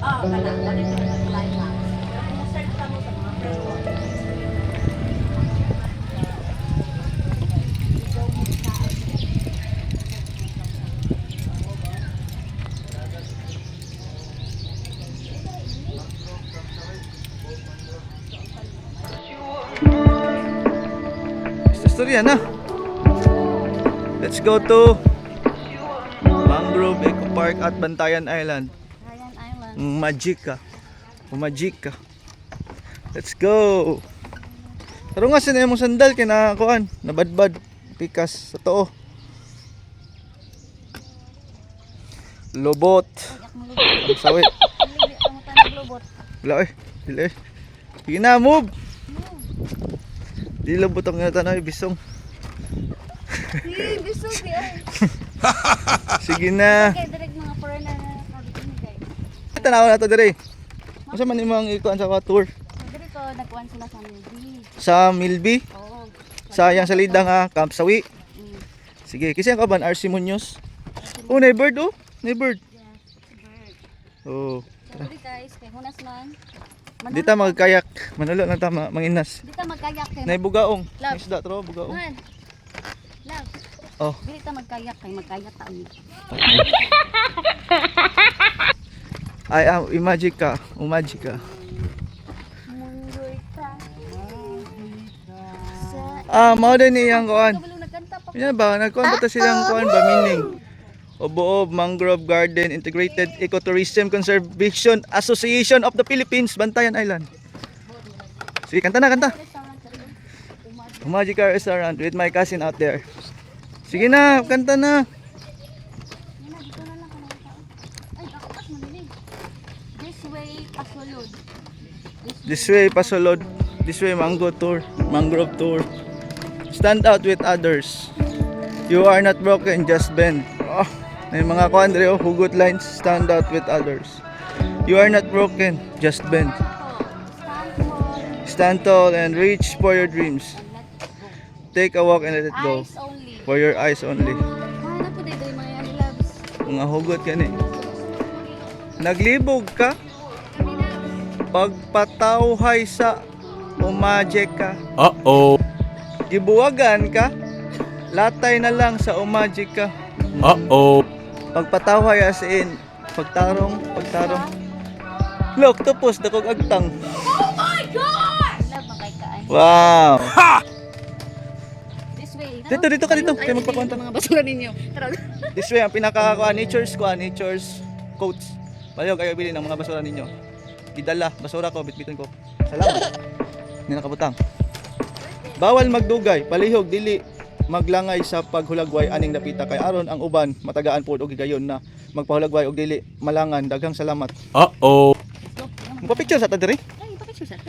Oh, kana dali ko na live na. Start ka mo sa mga pero. Istorya na. Let's go to Mangrove Eco Park at Bantayan Island. Ryan Island. Magica. Magica. Let's go. Pero nga sinay mong sandal kinakuan, nabadbad, pikas sa too. Lobot. Ang sawit. Ang tanong lobot. Wala eh. Dili eh. Sige na, move. Di lobot ang tanay bisong. Gusto ko ay. Sige na. Kay direct mga foreigner na nakabit ni guys. Tanaw na to dire. Unsa man imong ikuan sa tour? Dire ko nagkuan sila sa movie. Sa Milby? Oo. Sayang salida nga Camp Sawi. Mm. Sige, kasi ang kaban RC Munoz. Oh, neighbor oh. Neighbor. Yeah, bird. Oh. So, dire guys, kay hunas man. Dita magkayak. Manulo lang tama manginas. Dita magkayak kay Nay bugaong. Love. Isda tro bugaong. Man. Love. Oh. Dita magkayak kay magkayak ta uni. Ay, Magica. Magica. Mundoy ta. Mao din niyang kuan. Kabalo nagkanta pa. Yan ba, nagkuan ba ta silang kuan ba meaning? Oboob Mangrove Garden Integrated Ecotourism Conservation Association of the Philippines, Bantayan Island. Sige, kanta na, kanta. Magica Restaurant with my cousin out there. Sige na, kanta na. Dito na lang kanang tao. Ay, ako pas manili. This way pasulod. This way, Pasolod. This way, Mangrove Tour. Stand out with others. You are not broken, just bend. Oh, may mga kuan dre, hugot lines. Stand out with others. You are not broken, just bend. Stand tall and reach for your dreams. Take a walk and let it go. Eyes only. For your eyes only. Ano po dito yung mga ano loves? Mga hugot ka ni. Naglibog ka. Pagpatawhay sa Magica. Uh-oh. Gibuwagan ka. Latay na lang sa Magica. Uh-oh. Pagpatawhay as in pagtarong. Look, tupos dakog agtang. Love makaikaan. Wow. This way. Dito ka dito. Kaya magpakwanta. Mga basura ninyo. Tara. This way ang pinaka nature's quotes. Pareho kayo bili ng mga basura ninyo. Idala, basura ko, bitbiton ko. Salamat. Hindi nakabutang. Bawal magdugay, palihog, dili maglangay sa paghulagway aning napita kay aron ang uban matagaan pod og gigayon na magpahulagway og dili malangan. Daghang salamat. Uh-oh. Magpa-picture sa ta diri. Ay, pakit siya sa